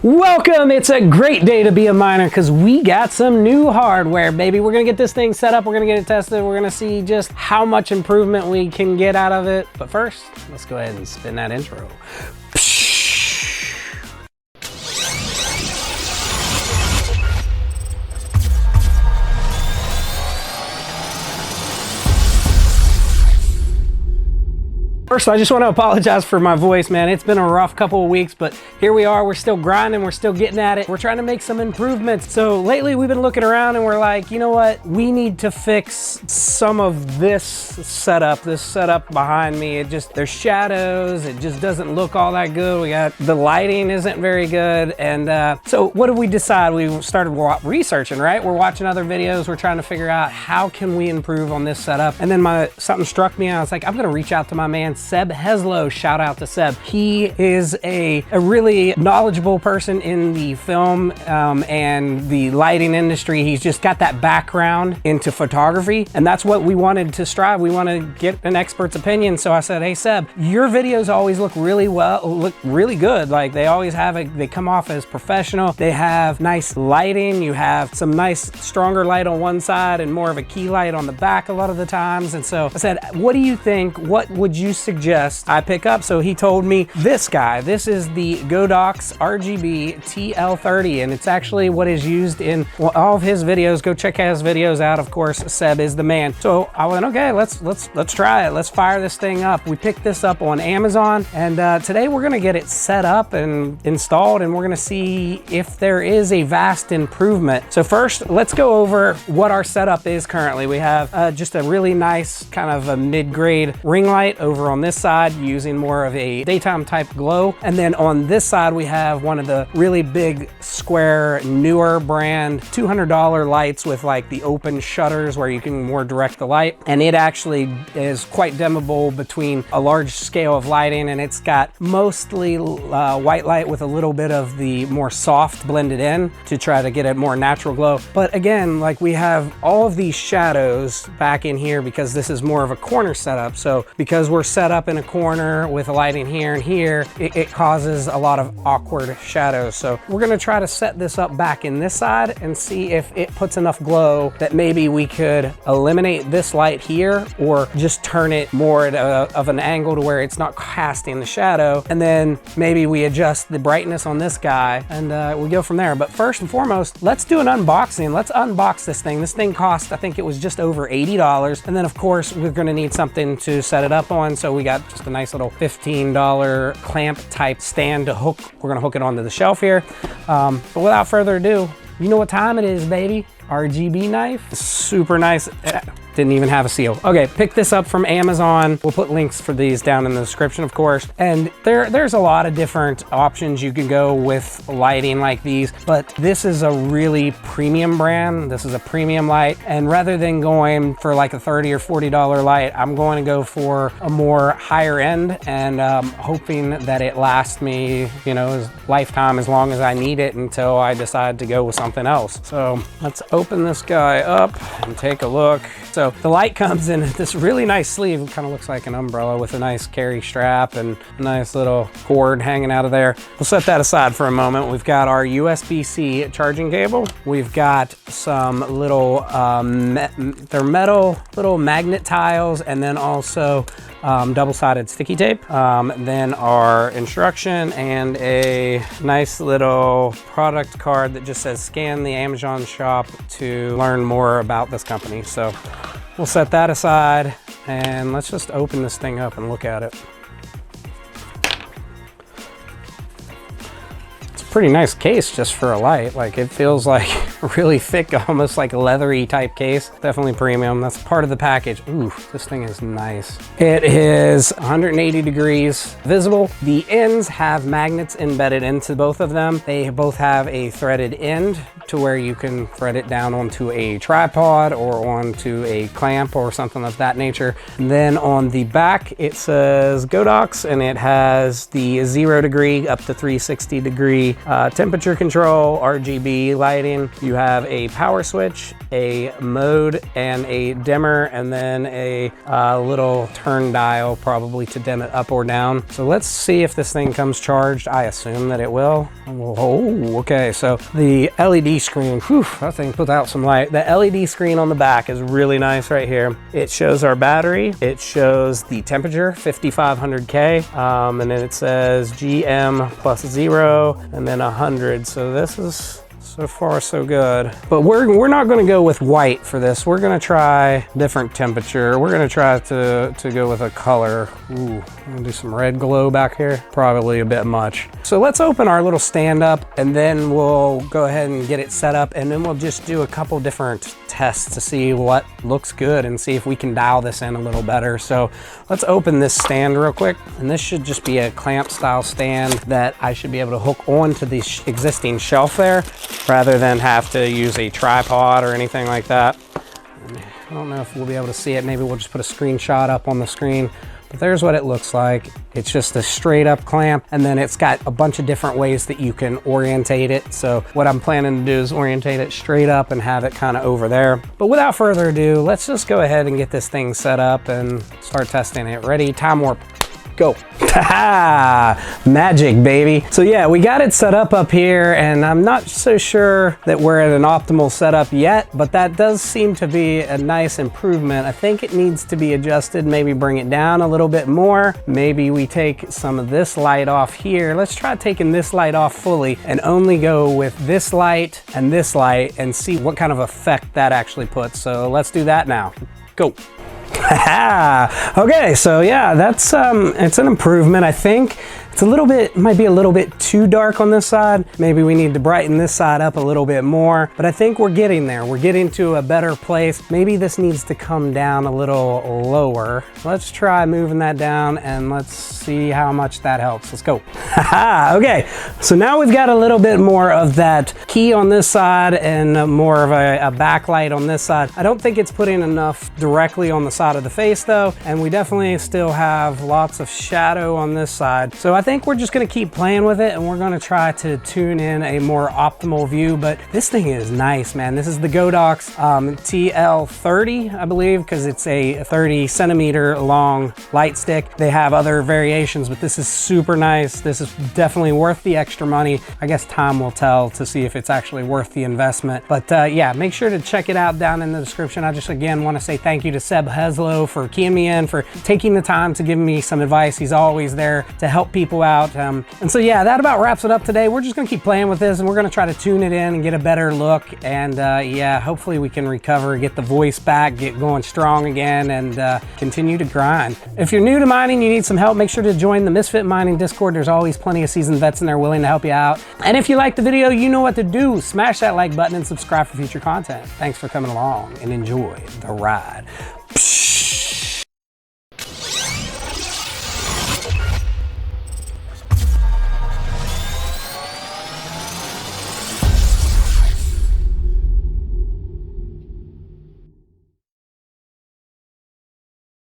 Welcome! It's a great day to be a miner because we got some new hardware, baby. We're gonna get this thing set up, we're gonna get it tested, we're gonna see just how much improvement we can get out of it. But first, let's go ahead and spin that intro. First, I just want to apologize for my voice, man. It's been a rough couple of weeks, but here we are. We're still grinding. We're still getting at it. We're trying to make some improvements. So lately we've been looking around and we're like, you know what? We need to fix some of this setup behind me. There's shadows. It just doesn't look all that good. The lighting isn't very good. And so what did we decide? We started researching, right? We're watching other videos. We're trying to figure out how can we improve on this setup. And then something struck me. I was like, I'm going to reach out to my man, Seb Heslow. Shout out to Seb. He is a really knowledgeable person in the film and the lighting industry. He's just got that background into photography, and that's what we wanted to strive. We want to get an expert's opinion. So I said, hey Seb, your videos always look really good. Like they always they come off as professional. They have nice lighting. You have some nice stronger light on one side and more of a key light on the back a lot of the times. And so I said, what do you think? What would you suggest I pick up? So he told me this guy. This is the Godox RGB TL30, and it's actually what is used in all of his videos. Go check his videos out. Of course, Seb is the man. So I went, okay, let's try it. Let's fire this thing up. We picked this up on Amazon, and today we're gonna get it set up and installed, and we're gonna see if there is a vast improvement. So first, let's go over what our setup is currently. We have just a really nice kind of a mid-grade ring light over on this side, using more of a daytime type glow. And then on this side, we have one of the really big square, newer brand $200 lights with like the open shutters where you can more direct the light. And it actually is quite dimmable between a large scale of lighting, and it's got mostly white light with a little bit of the more soft blended in to try to get a more natural glow. But again, like we have all of these shadows back in here because this is more of a corner setup. So because we're set up in a corner with lighting here and here, it causes a lot of awkward shadows. So we're gonna try to set this up back in this side and see if it puts enough glow that maybe we could eliminate this light here or just turn it more at of an angle to where it's not casting the shadow. And then maybe we adjust the brightness on this guy and we go from there. But first and foremost, let's do an unboxing. Let's unbox this thing. This thing cost, I think it was just over $80. And then of course, we're gonna need something to set it up on. So we got just a nice little $15 clamp type stand to hook. We're gonna hook it onto the shelf here. But without further ado, you know what time it is, baby. RGB knife, super nice. Didn't even have a seal. Okay, pick this up from Amazon. We'll put links for these down in the description, of course. And there's a lot of different options you can go with lighting like these, but this is a really premium brand. This is a premium light. And rather than going for like a $30 or $40 light, I'm going to go for a more higher end and hoping that it lasts me, you know, lifetime as long as I need it until I decide to go with something else. So let's open this guy up and take a look. So the light comes in this really nice sleeve. It kind of looks like an umbrella with a nice carry strap and a nice little cord hanging out of there. We'll set that aside for a moment. We've got our USB-C charging cable. We've got some little, they're metal little magnet tiles, and then also double-sided sticky tape. Then our instruction and a nice little product card that just says scan the Amazon shop to learn more about this company. So we'll set that aside and let's just open this thing up and look at it. Pretty nice case just for a light. Like it feels like really thick, almost like a leathery type case. Definitely premium. That's part of the package. Ooh, this thing is nice. It is 180 degrees visible. The ends have magnets embedded into both of them. They both have a threaded end to where you can thread it down onto a tripod or onto a clamp or something of that nature. And then on the back, it says Godox, and it has the 0 degree up to 360 degree temperature control, RGB lighting. You have a power switch, a mode, and a dimmer, and then a little turn dial probably to dim it up or down. So let's see if this thing comes charged. I assume that it will. Oh, okay. So the LED screen, whew, that thing puts out some light. The LED screen on the back is really nice right here. It shows our battery. It shows the temperature, 5500 K, and then it says GM plus 0 and then 100. So this is so far so good. But we're not going to go with white for this. We're going to try different temperature. We're going to try to go with a color. Ooh, I'm going to do some red glow back here. Probably a bit much. So let's open our little stand up and then we'll go ahead and get it set up, and then we'll just do a couple different tests to see what looks good and see if we can dial this in a little better. So let's open this stand real quick, and this should just be a clamp style stand that I should be able to hook onto the existing shelf there rather than have to use a tripod or anything like that. I don't know if we'll be able to see it. Maybe we'll just put a screenshot up on the screen. But there's what it looks like. It's just a straight up clamp, and then it's got a bunch of different ways that you can orientate it. So what I'm planning to do is orientate it straight up and have it kind of over there. But without further ado, let's just go ahead and get this thing set up and start testing it. Ready? Time warp. Go. Magic, baby. So yeah, we got it set up here, and I'm not so sure that we're at an optimal setup yet, but that does seem to be a nice improvement. I think it needs to be adjusted, maybe bring it down a little bit more. Maybe we take some of this light off here. Let's try taking this light off fully and only go with this light and see what kind of effect that actually puts. So let's do that now. Go. Okay, so yeah, that's it's an improvement. I think it's a little bit, might be a little bit too dark on this side. Maybe we need to brighten this side up a little bit more, but I think we're getting there. We're getting to a better place. Maybe this needs to come down a little lower. Let's try moving that down and let's see how much that helps. Let's go. Okay, so now we've got a little bit more of that key on this side and more of a backlight on this side. I don't think it's putting enough directly on the side of the face though, and we definitely still have lots of shadow on this side. So I think we're just gonna keep playing with it, and we're gonna try to tune in a more optimal view. But this thing is nice, man. This is the Godox TL30, I believe, because it's a 30 centimeter long light stick. They have other variations, but this is super nice. This is definitely worth the extra money. I guess time will tell to see if it's actually worth the investment. But yeah, make sure to check it out down in the description. I just again want to say thank you to Seb for keying me in, for taking the time to give me some advice. He's always there to help people out. And so yeah, that about wraps it up today. We're just gonna keep playing with this, and we're gonna try to tune it in and get a better look. And yeah, hopefully we can recover, get the voice back, get going strong again, and continue to grind. If you're new to mining, you need some help, make sure to join the Misfit Mining Discord. There's always plenty of seasoned vets in there willing to help you out. And if you like the video, you know what to do. Smash that like button and subscribe for future content. Thanks for coming along and enjoy the ride.